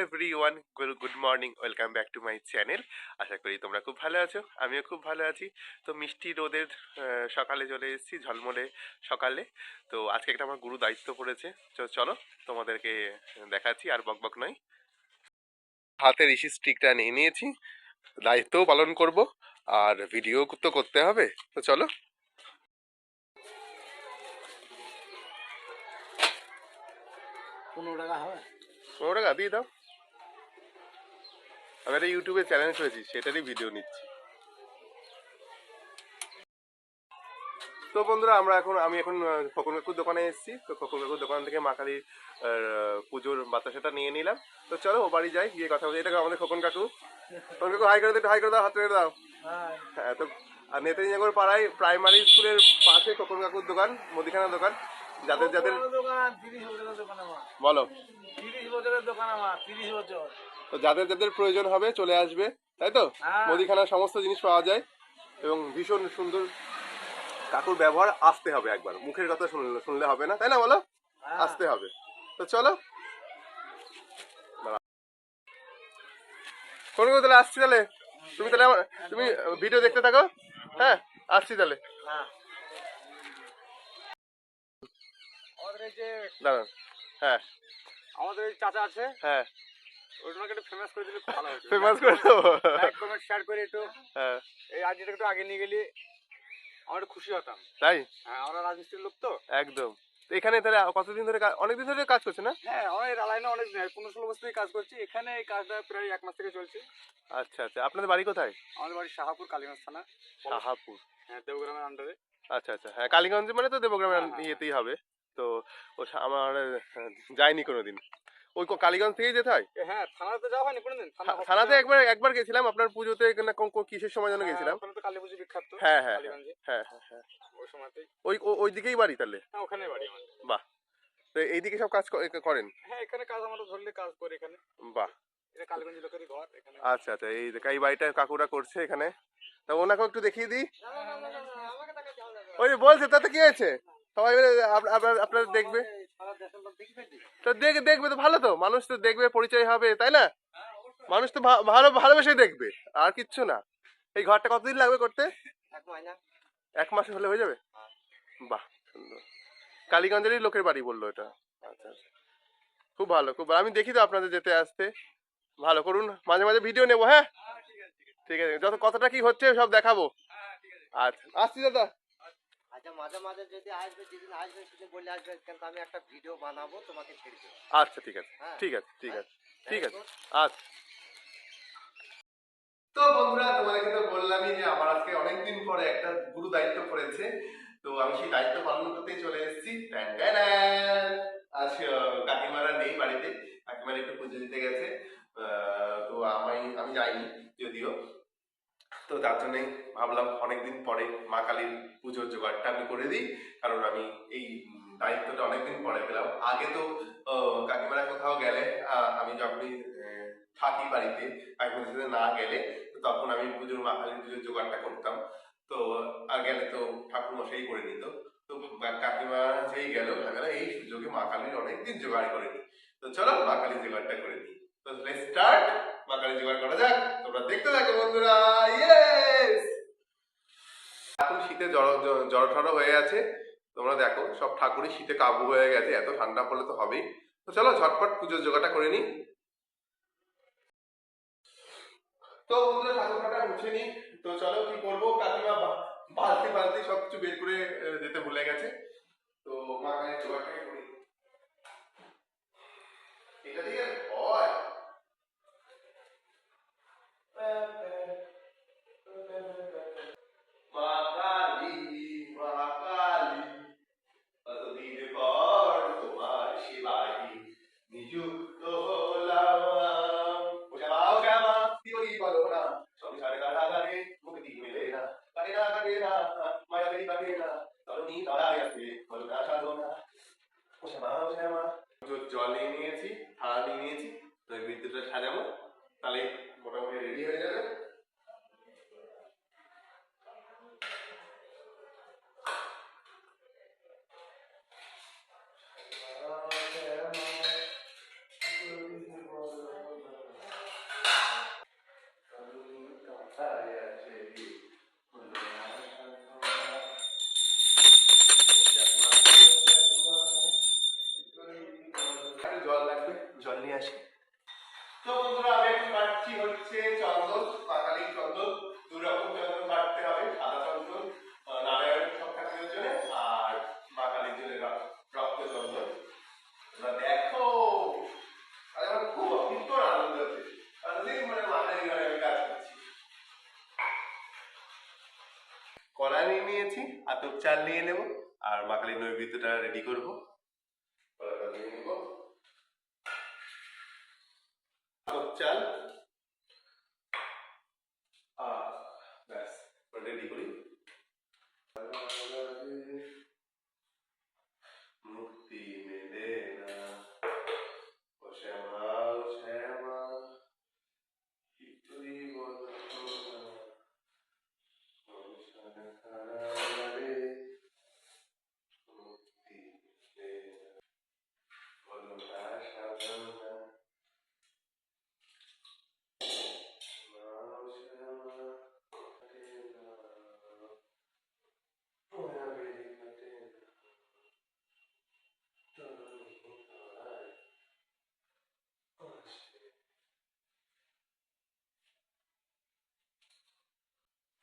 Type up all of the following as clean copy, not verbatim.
Everyone, good morning, welcome back to my channel. আশা করি তোমরা খুব ভালো আছো, আমিও খুব ভালো আছি। তো মিষ্টি রোদের সকালে চলে এসেছি, ঝলমলে সকালে। তো আজকে একটা আমার গুরু দায়িত্ব পড়েছে। চলো তোমাদেরকে দেখাচ্ছি, আর বকবক নয়। হাতে ঋষি স্টিকটা নিয়ে নিয়েছি, দায়িত্বও পালন করব, আর ভিডিও তো করতে হবে। তো চলো। 15 টাকা হবে? 15 টাকা দিয়ে দাও। আমি একটা ইউটিউবে চ্যানেল করেছি, সেটারই ভিডিও নিচ্ছি। তো বন্ধুরা, আমি এখন খোকন কাকুর দোকানে এসেছি। তো খোকন কাকুর দোকান থেকে মা কালীর পুজোর বাতাসাটা নিয়ে নিলাম। তো চলো ও বাড়ি যাই, গিয়ে কথা বলি। এটা আমাদের খোকন কাকু। খোকন কাকু হাই করে দাও, হাই করে দাও, হাত করে দাও। হ্যাঁ, তো আর নেতাজিনগর পাড়ায় প্রাইমারি স্কুলের পাশে খোকন কাকুর দোকান, মুদিখানার দোকান। যাদের যাদের দোকান 30 বছরের দোকান আমার। বলো। 30 বছরের দোকান আমার, 30 বছর। তো যাদের যাদের প্রয়োজন হবে চলে আসবে, তাই তো? হ্যাঁ। মুদিখানার সমস্ত জিনিস পাওয়া যায় এবং ভীষণ সুন্দর। কাকুর ব্যবহার আসতে হবে, একবার মুখের কথা শুনলে হবে না, তাই না বলো? আসতে হবে। তো চলো কোন তাহলে আসছি তাহলে। তুমি ভিডিও দেখতে থাকো। হ্যাঁ, আসছি তাহলে। আমাদের এই যে দাঁড়ান। হ্যাঁ, আমাদের এই চাচা আছে, হ্যাঁ, ওনাকে একটু ফেমাস করে দিলে খুব ভালো হতো। ফেমাস করে দেবো। লাইক কমেন্ট শেয়ার করে একটু হ্যাঁ, এই আইডিয়াটা একটু আগে নিয়ে গেলে আমরা একটু খুশি হতাম। তাই হ্যাঁ, আমরা রাজমিস্ত্রির লোক তো। একদম। তো এখানে তাহলে কতদিন ধরে অনেকদিন ধরে কাজ করছে না? হ্যাঁ, অনেক লাইনে অনেক 15-16 বছর থেকে কাজ করছি। এখানে এই কাজটা প্রায় 1 মাস থেকে চলছে। আচ্ছা আচ্ছা, আপনাদের বাড়ি কোথায়? আমাদের বাড়ি শাহাপুর, কালীগঞ্জ থানা। শাহাপুর। হ্যাঁ, দেবগ্রামের আন্ডারে। আচ্ছা আচ্ছা, হ্যাঁ, কালীগঞ্জ মানে তো দেবগ্রামের হ্যাঁ, হ্যাঁ, ইয়েতেই হবে। তো আমার যাইনি কোনোদিন। ওই কালীগঞ্জ থেকেই যেতে হয়? হ্যাঁ, থানাতে যাওয়া হয়নি কোনোদিন? থানাতে একবার গেছিলাম, আপনার পুজোতে না কিসের সময় যেন গেছিলাম। ওখানে তো কালী পুজো বিখ্যাত। হ্যাঁ হ্যাঁ হ্যাঁ কালীগঞ্জে হ্যাঁ হ্যাঁ হ্যাঁ, ওই সময়তেই। ওই দিকেই বাড়ি তাহলে? হ্যাঁ, ওখানে বাড়ি আমাদের। বাহ। তো এইদিকে সব কাজ করেন? হ্যাঁ, এখানে কাজ আমরা ধরলে কাজ করি এখানে। বাহ। এটা কালীগঞ্জ লোকেরই ঘর এখানে। আচ্ছা আচ্ছা, এই বাড়িটা কাকুরা করছে এখানে। তা ওনাকেও একটু দেখিয়ে দিই। আমাকে দেখাতে হবে না। ওই যে বলছে, তাতে কি হয়েছে? সবাই মিলে আপনার দেখবে। সারা দেশের লোক দেখবে তো। তো দেখবে তো, ভালো তো, মানুষ তো দেখবে, পরিচয় হবে, তাই না? মানুষ তো ভালোবেসে দেখবে, আর কিচ্ছু না। এই ঘরটা কতদিন লাগবে করতে? 1 মাস হলে হয়ে যাবে? বাহ, সুন্দর। কালীগঞ্জেরই লোকের বাড়ি বললো এটা। আচ্ছা আচ্ছা, খুব ভালো, খুব ভালো। আমি দেখি তো আপনাদের যেতে আসতে। ভালো করুন, মাঝে মাঝে ভিডিও নেবো। হ্যাঁ, ঠিক আছে, কতটা কি হচ্ছে সব দেখাবো। আচ্ছা, আসছি দাদা। আচ্ছা, মাঝে মাঝে যদি আসবে, যেদিন আসবে সেদিন বলে আসবে, কিন্তু আমি একটা ভিডিও বানাবো, তোমাকে ছেড়ে দেবো। আচ্ছা, ঠিক আছে, ঠিক আছে, ঠিক আছে, ঠিক আছে। আচ্ছা। তো বন্ধুরা, তোমাদেরকে তো বললামই যে আমার আজকে অনেকদিন পরে একটা গুরু দায়িত্ব পড়েছে। তো আমি সেই দায়িত্ব পালন করতেই চলে এসেছি। আজ কাকিমারা নেই বাড়িতে, কাকিমারা একটু পুজো দিতে গেছে। তো আমি যাইনি যদিও। তো তার জন্যই ভাবলাম অনেকদিন পরে মা কালীর পুজোর জোগাড়টা আমি করে দিই, কারণ আমি এই দায়িত্বটা অনেকদিন পরে পেলাম। আগে তো কাকিমারা কোথাও গেলে, আমি যখনই থাকি বাড়িতে, কাকিমার সাথে না গেলে, তো তখন আমি মা কালীর পুজোর জোগাড়টা করতাম। তো আর গেলে তো ঠাকুর মশাই করে নিত। তো কাকিমা যেই গেল, এই সুযোগে মা কালীর অনেকদিন জোগাড় করে নি। তো চলো মা কালীর জোগাড়টা করে দিই। তো লেটস স্টার্ট। মা কালীর জোগাড় করা যাক, তোমরা দেখতে থাকো বন্ধুরা। ইয়েস, এখন শীতে জড় হয়ে আছে। তোমরা দেখো, সব ঠাকুরই শীতে কাবু হয়ে গেছে, এত ঠান্ডা পড়লে তো হবেই। তো চলো ঝটপট পুজোর জোগাড়টা করে নি। তো বন্ধুরা, ঠাকুরটা মুছে নি। তো চলো কি করবো, কাকিমা বালতি বালতি সবকিছু বের করে যেতে ভুলে গেছে। তো মা কালীর জোগাড়টাকে করি। এটা দিয়ে হয় মা কালী, মা কালী, কতদিন পর তোমার সেবায় নিযুক্ত হলাম। ও শ্যামা তিওরি বলো না, সংসারে কারাগারে মুক্তি মেলে না, কাটে না কাটে না, মায়াবেরি কাটে না, তরুণী দাঁড়ায় আছে বলো না সাধনা। ও শ্যামা, জল নিয়ে নিয়েছি, থালা নিয়ে নিয়েছি, জল নিয়ে আসি। তো বন্ধুরা আমি এখন কাটছি হচ্ছে চন্দন, বাঙালি চন্দন। দু রকম চন্দন কাটতে হবে, সাদা চন্দন নারায়ণ সব ঠাকুরের জন্য, আর মা কালীর জন্য রক্ত চন্দন। তোমরা দেখো, আজ আমার খুব ভীষণ আনন্দ হচ্ছে, মানে মা কালীর ঘরে আমি কাজ করছি। কড়াই নিয়ে নিয়েছি, আতপ চাল নিয়ে নেব, আর মা কালীর নৈবেদ্যটা রেডি করবো। কড়াইটা নিয়ে নেব, আতপ চাল, আর ব্যাস রেডি করি। মুক্তি মেলে না, ও শ্যামা ও শ্যামা, কিছুই বলো না, সংসার খারাপে মুক্তি মেলে না, বলো না সাধন না, মা ও শ্যামা কাটে না, ওরা বেড়ে কাটে না, চরণী তলায় আসে।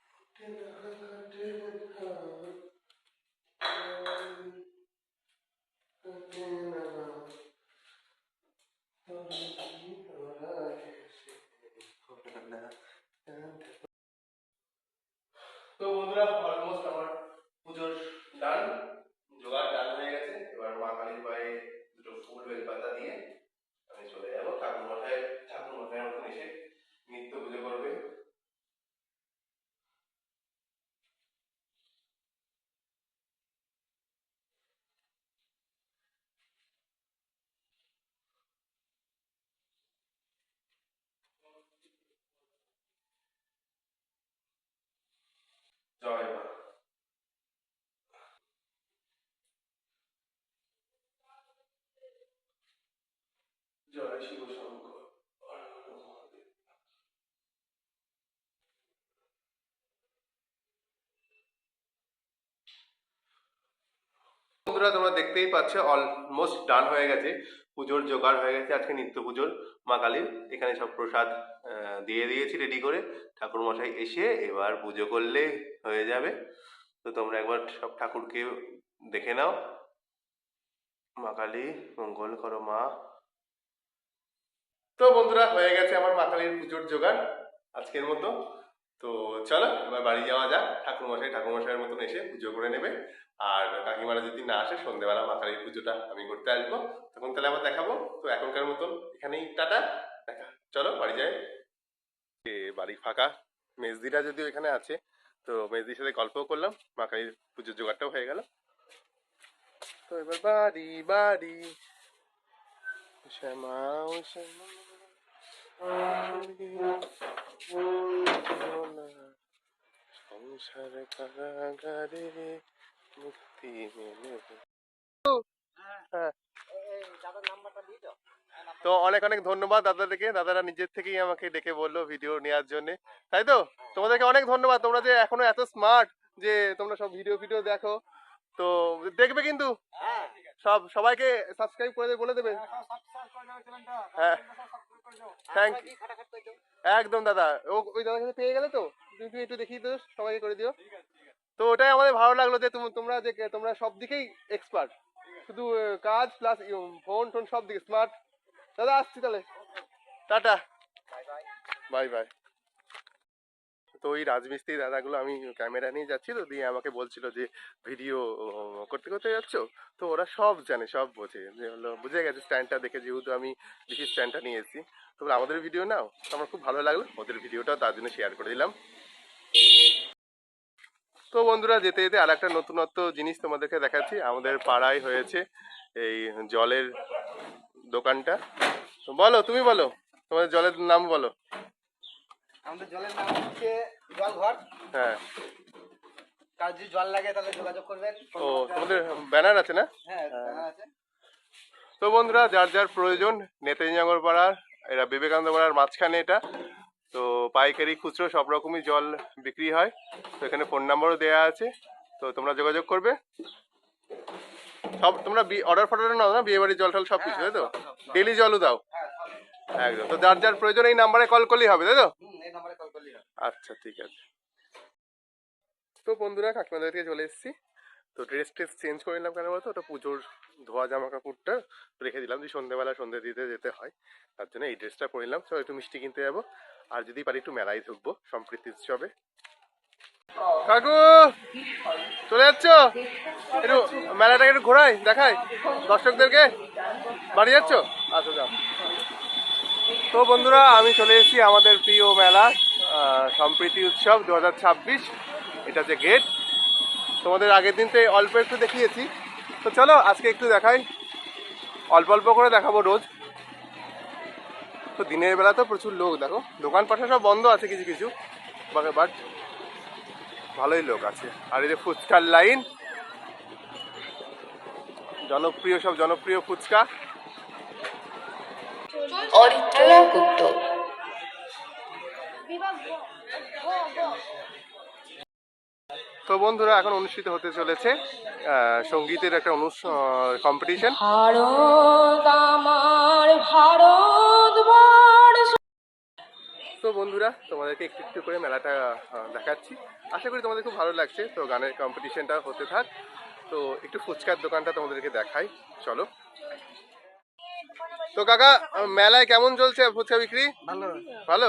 কাটে না, কাটে না, কাটে না, চরণী তলায় আসে। তো বন্ধুরা অলমোস্ট আমার পুজোর ডান, জোগাড় ডান হয়ে গেছে। এবার মা কালীর পায়ে দুটো ফুল বেলপাতা দিয়ে আমি চলে যাবো। ঠাকুর মশাইয়ের মতন এসে নিত্য পুজো করবে। জয় মা। জয় শিব শঙ্কর। হর হর মহাদেব। বন্ধুরা তোমরা দেখতেই পাচ্ছ অলমোস্ট ডান হয়ে গেছে, পুজোর জোগাড় হয়ে গেছে। আজকে নিত্য পুজোর মা কালীর এখানে সব প্রসাদ দিয়ে দিয়েছি রেডি করে। ঠাকুর মশাই এসে এবার পুজো করলে হয়ে যাবে। তো তোমরা একবার সব ঠাকুরকে দেখে নাও। মা কালী মঙ্গল করো মা। তো বন্ধুরা হয়ে গেছে আমার মা কালীর পুজোর জোগাড় আজকের মতো। তো চলো এবার বাড়ি যাওয়া যাক। ঠাকুরমশাইয়ের মতন এসে পুজো করে নেবে। আর কাকিমারা যদি না আসে সন্ধ্যেবেলা মা কালীর পুজোটা আমি করতে আসবো, তখন তাহলে আবার দেখাবো। তো এখনকার মতন এখানেই টাটা, দেখা, চলো বাড়ি যাই। বাড়ি ফাঁকা, মেজদিরা যদিও এখানে আছে, তো মেজদির সাথে গল্পও করলাম, মা কালীর পুজোর জোগাড়টাও হয়ে গেল। তো এবার বাড়ি বাড়ি, শ্যামা ও শ্যামা সংসার কারাগারে মুক্তি মেলে। হ্যাঁ, দাদার নাম্বারটা দিয়ে দাও। তো অনেক অনেক ধন্যবাদ দাদাদেরকে। দাদারা নিজের থেকেই আমাকে ডেকে বললো ভিডিও নেওয়ার জন্য, তাই তো? তোমাদেরকে অনেক ধন্যবাদ, তোমরা যে এখনো এত স্মার্ট যে তোমরা সব ভিডিও দেখো। তো দেখবে কিন্তু হ্যাঁ, সবাইকে সাবস্ক্রাইব করে বলে দেবে। হ্যাঁ, থ্যাংক ইউ। একদম দাদা, ওই দাদার কাছে পেয়ে গেলে তো তুমি একটু দেখিয়ে দিও, সবাইকে করে দিও। তো ওটাই আমাদের ভালো লাগলো যে তোমরা সব দিকেই এক্সপার্ট, শুধু কাজ প্লাস ফোন টোন সব দিকে স্মার্ট। দাদা আসছি তাহলে, টাটা, বাই বাই। তো ওই রাজমিস্ত্রি দাদাগুলো আমি ক্যামেরা নিয়ে যাচ্ছি, তো দিয়ে আমাকে বলছিল যে ভিডিও করতে করতে যাচ্ছ। তো ওরা সব জানে, সব বোঝে, যে হলো বুঝে গেছে স্ট্যান্ডটা দেখে, যেহেতু আমি বেশি স্ট্যান্ডটা নিয়ে এসেছি। তোমরা আমাদের ভিডিও নাও, তো আমার খুব ভালো লাগলো, ওদের ভিডিওটাও তার জন্য শেয়ার করে দিলাম। তো বন্ধুরা যেতে যেতে আর একটা নতুনত্ব জিনিস তোমাদেরকে দেখাচ্ছি। আমাদের পাড়ায় হয়েছে এই জলের দোকানটা। বলো, তুমি বলো তোমাদের জলের নাম বলো। আমাদের জলের নাম হচ্ছে জল ঘর। হ্যাঁ, কার যদি জল লাগে তাহলে যোগাযোগ করবেন। ও তোমাদের ব্যানার আছে না? হ্যাঁ, আছে। তো বন্ধুরা যার যার প্রয়োজন, নেতাজি নগর পাড়ার, এরা বিবেকানন্দ পাড়ার মাঝখানে এটা। তো পাইকারি খুচরো সব রকমই জল বিক্রি হয়। তো এখানে ফোন নাম্বারও দেওয়া আছে, তো তোমরা যোগাযোগ করবে। সব তোমরা অর্ডার ফর্ডার নাও না, বিয়ে বাড়ির জল টল সব কিছু, তাই তো? ডেলি জলও দাও? একদম। তো যার যার প্রয়োজন এই নাম্বারে কল করলেই হবে, তাই তো? এই নাম্বারে কল করলেই হবে। আচ্ছা, ঠিক আছে। তো বন্ধুরা কাকিমাদের থেকে চলে এসেছি। তো ড্রেস ট্রেস চেঞ্জ করে নিলাম, কেন বলতো, ওটা পুজোর ধোয়া জামা কাপড়টা রেখে দিলাম, যে সন্ধ্যেবেলা সন্ধ্যে দিতে যেতে হয়, তার জন্য এই ড্রেসটা পরে নিলাম। সব একটু মিষ্টি কিনতে যাবো, আর যদি পারি একটু মেলায় ঢুকবো সম্প্রীতি উৎসবে। কাকু চলে যাচ্ছ? একটু মেলাটাকে একটু ঘোরাই, দেখাই দর্শকদেরকে। বাড়ি যাচ্ছ? আচ্ছা যাও। তো বন্ধুরা আমি চলে এসেছি আমাদের প্রিয় মেলা সম্প্রীতি উৎসব 2026। এটা যে গেট, তোমাদের আগের দিন তো অল্প একটু দেখিয়েছি, তো চলো আজকে একটু দেখাই, অল্প অল্প করে দেখাবো রোজ। তো দিনের বেলা তো প্রচুর লোক, দেখো দোকানপাট সব বন্ধ আছে কিছু কিছু, বাট ভালোই লোক আছে। আর এই যে ফুচকার লাইন, জনপ্রিয় সব জনপ্রিয় ফুচকা। অরিত্রা গুপ্ত। তো বন্ধুরা এখন অনুষ্ঠিত হতে চলেছে সঙ্গীতের একটা কম্পিটিশন। ভারত আমার ভারতবর্ষ। তো বন্ধুরা তোমাদেরকে একটু একটু করে মেলাটা দেখাচ্ছি, আশা করি তোমাদের খুব ভালো লাগছে। তো গানের কম্পিটিশনটা হতে থাক, তো একটু ফুচকার দোকানটা তোমাদেরকে দেখাই, চলো। তো কাকা মেলায় কেমন চলছে ফুচকা বিক্রি? ভালো। ভালো?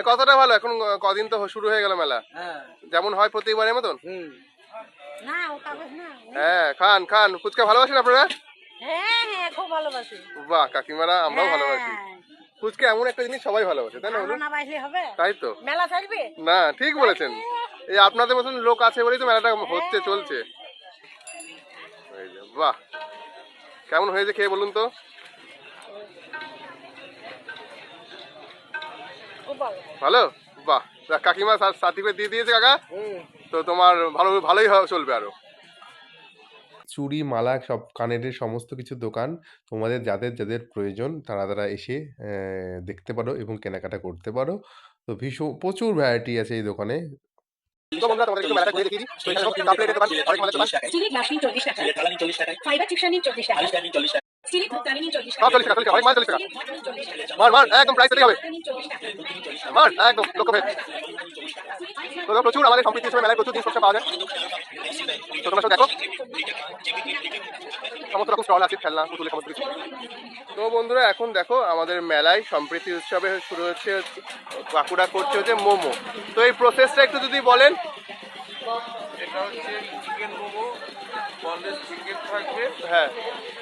কতটা ভালো? এখন কদিন তো শুরু হয়ে গেল মেলা, হ্যাঁ। যেমন হয় প্রতিবারের মতন? না ও কাগজ না। হ্যাঁ, খান খান। ফুচকা ভালোবাসেন আপনারা? হ্যাঁ হ্যাঁ খুব ভালোবাসি। বাহ কাকিমারা, আমরাও ভালোবাসি ফুচকা। এমন একটা জিনিস সবাই ভালোবাসে, তাই না বলুন? না বাসলে হবে? তাই তো। মেলা ছাড়বে? না, ঠিক বলেছেন। এই আপনাদের মতন লোক আছে বলেই তো মেলাটা হচ্ছে, চলছে। এই যে, বাহ কেমন হয়েছে খেয়ে বলুন তো? খুব ভালো। ভালো? বাহ, কাকিমা সার্টিফিকেট দিয়ে দিয়েছে কাকা, তো তোমার ভালোই চলবে আরো। চুড়ি মালা সব কানের সমস্ত কিছু দোকান, তোমাদের যাদের যাদের প্রয়োজন তারা তারা এসে দেখতে পারো এবং কেনাকাটা করতে পারো। তো ভীষণ প্রচুর ভ্যারাইটি আছে এই দোকানে। তো বন্ধুরা তোমাদের একটু মেলাটা ঘুরে দেখিয়ে দিই। তো এখানে সব কাপ প্লেটের দোকান, অনেক মালের দোকান। স্টিলের গ্লাস নিন 40 টাকা, স্টিলের থালা নিন 40 টাকা, ফাইবার চিপস নিন 40 টাকা, স্টিলের ধূপদানি নিন 40 টাকা, সব 40 টাকা, 40 টাকা, অনেক মাল 40 টাকা। স্টিলের ঘট নিন 40 টাকা, মার একদম প্রাইস দিতেই হবে, নিন 40 টাকা, মার একদম লক্ষ্য ভেদ। তো প্রচুর আমাদের সম্প্রীতি হিসেবে মেলায় প্রচুর জিনিসপত্র পাওয়া যায়, তো তোমরা সব দেখো। সমস্ত রকম স্টল আছে, খেলনা পুতুলের সমস্ত কিছু। তো বন্ধুরা এখন দেখো আমাদের মেলায় সম্প্রীতি উৎসবে শুরু হচ্ছে, বাঁকুড়া করছে হচ্ছে মোমো। তো এই প্রসেসটা একটু যদি বলেন। এটা হচ্ছে চিকেন মোমো, বনলেস চিকেন থাকবে, হ্যাঁ,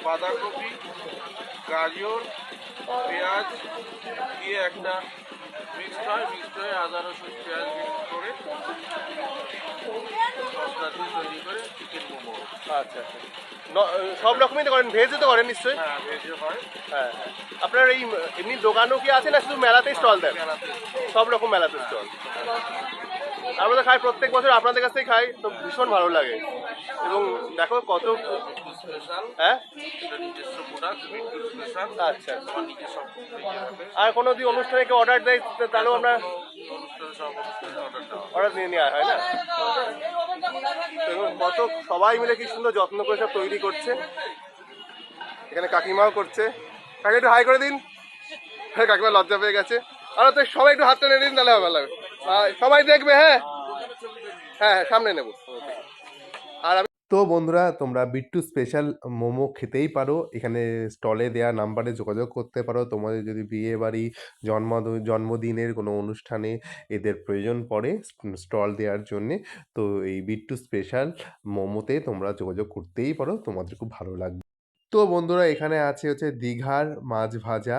বাঁধাকপি, গাজর, পেঁয়াজ দিয়ে একটা মিক্সড হয়ে আদা রসুন পেঁয়াজ মিক্স করে মশলা দিয়ে তৈরি করে চিকেন মোমো। আচ্ছা আচ্ছা। সব রকমই তো করেন, ভেজও তো করেন নিশ্চয়ই? হ্যাঁ, ভেজে হয়। হ্যাঁ হ্যাঁ। আপনার এই এমনি দোকানও কি আছে না শুধু মেলাতেই স্টল দেন? মেলাতে সব রকম মেলাতে স্টল। আমরা তো খাই প্রত্যেক বছর, আপনাদের কাছ থেকে খাই, তো ভীষণ ভালো লাগে। এবং দেখো কত স্পেশাল, হ্যাঁ, এটা নিজস্ব প্রোডাক্ট, মিন্টু স্পেশাল। আচ্ছা। আমার নিজস্ব হবে। আর কোনো যদি অনুষ্ঠানে কেউ অর্ডার দেয় তাহলেও আমরা অনুষ্ঠানে সব অনুষ্ঠানে অর্ডার দেওয়া হয়। অর্ডার নিয়ে নেওয়া হয় না? দেখুন কত সবাই মিলে কি সুন্দর যত্ন করে সব তৈরি করছে। এখানে কাকিমাও করছে, কাকি একটু হাই করে দিন। হ্যাঁ, কাকিমা লজ্জা পেয়ে গেছে। আর তো সবাই একটু হাতটা নেড়ে দিন, তাহলে ভালো লাগবে। সবাই দেখবে। হ্যাঁ হ্যাঁ হ্যাঁ, সামনে নেবো। আর আমি তো বন্ধুরা তোমরা বিট্টু স্পেশাল মোমো খেতেই পারো, এখানে স্টলে দেওয়া নাম্বারে যোগাযোগ করতে পারো। তোমাদের যদি বিয়ে বাড়ি, জন্মদিনের কোনো অনুষ্ঠানে এদের প্রয়োজন পড়ে স্টল দেওয়ার জন্যে, তো এই বিট্টু স্পেশাল মোমোতে তোমরা যোগাযোগ করতেই পারো, তোমাদের খুব ভালো লাগবে। তো বন্ধুরা এখানে আছে হচ্ছে দীঘার মাছ ভাজা,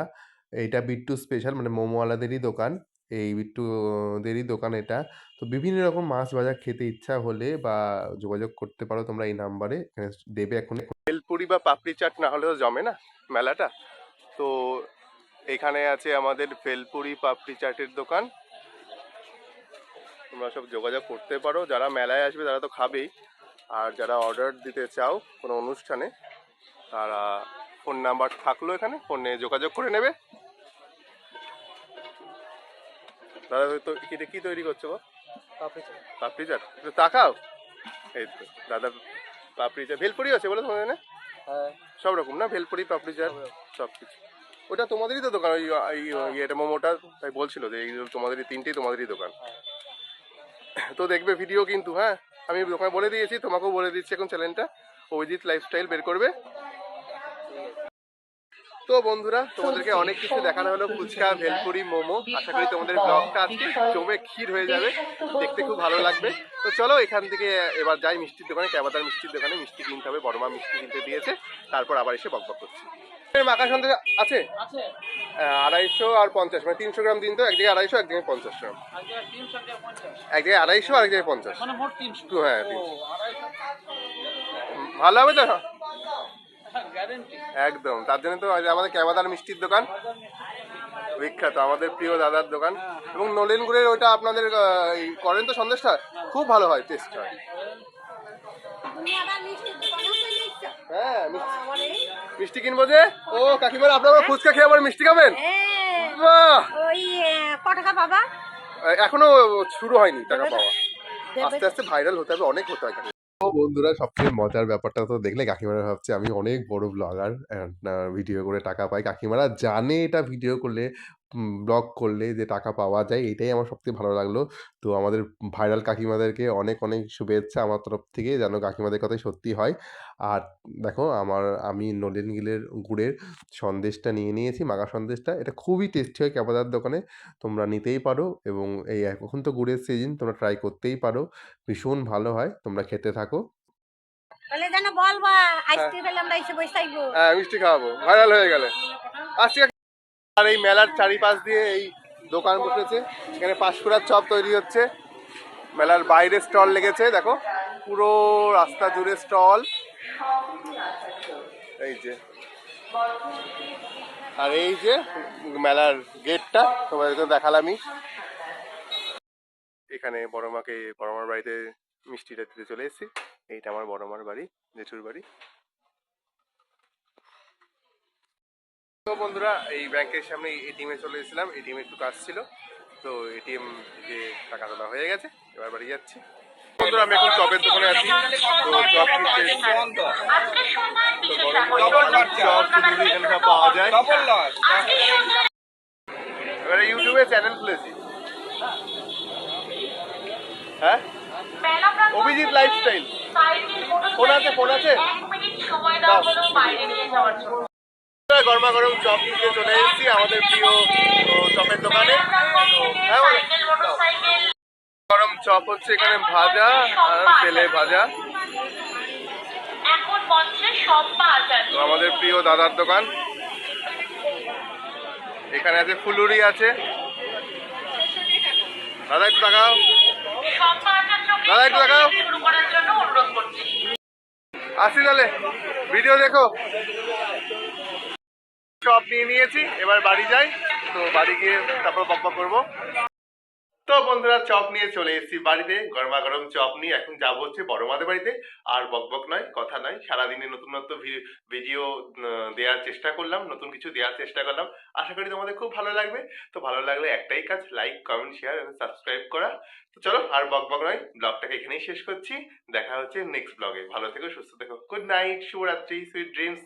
এইটা বিট্টু স্পেশাল মানে মোমোওয়ালাদেরই দোকান, এই বিট্টুদেরই দোকান এটা। তো বিভিন্ন রকম মাছ ভাজা খেতে ইচ্ছা হলে বা যোগাযোগ করতে পারো তোমরা এই নাম্বারে, এখানে দেবে এখন। ভেলপুরি বা পাপড়ি চাট না হলে তো জমে না মেলাটা। তো এখানে আছে আমাদের ভেলপুরি পাপড়ি চাটের দোকান, তোমরা সব যোগাযোগ করতে পারো। যারা মেলায় আসবে তারা তো খাবেই, আর যারা অর্ডার দিতে চাও কোনো অনুষ্ঠানে তারা ফোন নাম্বার থাকলো এখানে, ফোনে যোগাযোগ করে নেবে। দাদা তো এটা কি তৈরি করছো গো? পাপড়ি চাট। একটু তাকাও, এই তো দাদা পাপড়ি চাট, ভেলপুরি আছে বলে তোমাদের এখানে? হ্যাঁ সব রকম না, ভেলপুরি পাপড়ি চাট সব কিছু। ওটা তোমাদেরই তো দোকান, ওই ইয়েটা মোমোটা, তাই বলছিল যে এইগুলো তোমাদেরই, তিনটেই তোমাদেরই দোকান। তো দেখবে ভিডিও কিন্তু, হ্যাঁ আমি দোকানে বলে দিয়েছি, তোমাকেও বলে দিচ্ছি এখন চ্যানেলটা অভিজিৎ লাইফস্টাইল বের করবে। তো বন্ধুরা তোমাদেরকে অনেক কিছু দেখানো হলো, ফুচকা, ভেলপুরি, মোমো। আশা করি তোমাদের ব্লগটা আজকে জমে ক্ষীর হয়ে যাবে, দেখতে খুব ভালো লাগবে। তো চলো এখান থেকে এবার যাই মিষ্টির দোকানে, ক্যাবাদার মিষ্টির দোকানে মিষ্টি কিনতে হবে, বড় মা মিষ্টি কিনতে দিয়েছে, তারপর আবার এসে বকবক করছি। মাখা সন্দেশ আছে 250 আর 50, মানে 300 গ্রাম দিন তো, এক জায়গায় 250, এক জায়গায় 50 গ্রাম, এক জায়গায় 250 আর এক জায়গায় 50, তো হ্যাঁ 300। ভালো হবে তো? একদম, তার জন্য তো আমাদের ক্যাবাদার মিষ্টির দোকান বিখ্যাত, আমাদের প্রিয় দাদার দোকান। এবং নলেন গুড়ের ওইটা আপনাদের করেন তো সন্দেশটা, খুব ভালো হয়, টেস্ট হয়। হ্যাঁ মিষ্টি কিনবো যে। ও কাকিমারা, আপনারা ফুচকা খেয়ে আবার মিষ্টি খাবেন? বাহ, ওই কত টাকা বাবা? এখনো শুরু হয়নি টাকা পাওয়া, আস্তে আস্তে ভাইরাল হতে হবে, অনেক হতে হয়। ও বন্ধুরা, সবচেয়ে মজার ব্যাপারটা তো দেখলে, কাকিমারা ভাবছে আমি অনেক বড় ব্লগার, ভিডিও করে টাকা পাই। কাকিমারা জানে এটা ভিডিও করলে, ব্লগ করলে যে টাকা পাওয়া যায়, এটাই আমার সবথেকে ভালো লাগলো। তো আমাদের ভাইরাল কাকিমাদেরকে অনেক অনেক শুভেচ্ছা আমার তরফ থেকে, যেন কাকিমাদের কথাই সত্যি হয়। আর দেখো আমি নলেন গুড়ের সন্দেশটা নিয়ে নিয়েছি, মাখা সন্দেশটা। এটা খুবই টেস্টি হয় ক্যাবাদার দোকানে, তোমরা নিতেই পারো। এবং এই এখন তো গুড়ের সিজন, তোমরা ট্রাই করতেই পারো, ভীষণ ভালো হয়, তোমরা খেতে থাকো। তাহলে যেন বলবা আইসক্রিম খেলে আমরা এসে বসে থাকবো। হ্যাঁ মিষ্টি খাওয়াবো ভাইরাল হয়ে গেলে। আসছি। আর এই মেলার চারিপাশ দিয়ে এই দোকান বসেছে, এখানে পাঁশকুড়ার চপ তৈরি হচ্ছে, মেলার বাইরে স্টল লেগেছে, দেখো পুরো রাস্তা জুড়ে স্টল, এই যে। আর এই যে মেলার গেটটা তোমাদেরকে দেখালামই। এখানে বড়মার বাড়িতে মিষ্টিটা দিতে চলে এসেছি। এইটা আমার বড়মার বাড়ি, জেঠুর বাড়ি। তো বন্ধুরা, এই ব্যাংকের সামনে এটিএমে চলে এসেছিলাম, এটিএম একটু কাজ ছিল, তো এটিএম থেকে টাকা তোলা হয়ে গেছে, এবার বাড়ি যাচ্ছি। বন্ধুরা আমি এখন চপের দোকানে আছি, তো চপ কিনতে এসেছি। তো গরম চপ ফুলুরি এখানে সব পাওয়া যায়। এবারে ইউটিউবে চ্যানেল খুলেছি, হ্যাঁ অভিজিৎ লাইফস্টাইল। ফোন আছে, ফোন আছে, গরমা গরম চপ কিনতে চলে এসেছি আমাদের প্রিয় চপের দোকানে। হ্যাঁ গরম চপ হচ্ছে এখানে ভাজা আর তেলে ভাজা। তো আমাদের প্রিয় দাদার দোকান, এখানে আছে ফুলুরি আছে। দাদা একটু টাকাও, দাদা একটু টাকাও। আসি তাহলে, ভিডিও দেখো। চপ নিয়ে নিয়েছি, এবার বাড়ি যাই। তো বাড়ি গিয়ে তারপর বকবক করবো। তো বন্ধুরা চপ নিয়ে চলে এসেছি বাড়িতে, গরমা গরম চপ নিয়ে এখন যাবো হচ্ছে বড় মাদের বাড়িতে। আর বকবক নয়, কথা নয়, সারাদিনে নতুন নতুন ভিডিও দেওয়ার চেষ্টা করলাম, নতুন কিছু দেওয়ার চেষ্টা করলাম। আশা করি তোমাদের খুব ভালো লাগবে। তো ভালো লাগলে একটাই কাজ, লাইক কমেন্ট শেয়ার এবং সাবস্ক্রাইব করা। তো চলো আর বকবক নয়, ব্লগটাকে এখানেই শেষ করছি। দেখা হচ্ছে নেক্সট ব্লগে। ভালো থেকো, সুস্থ থেকো, গুড নাইট, শুভরাত্রি, সুইট ড্রিমস।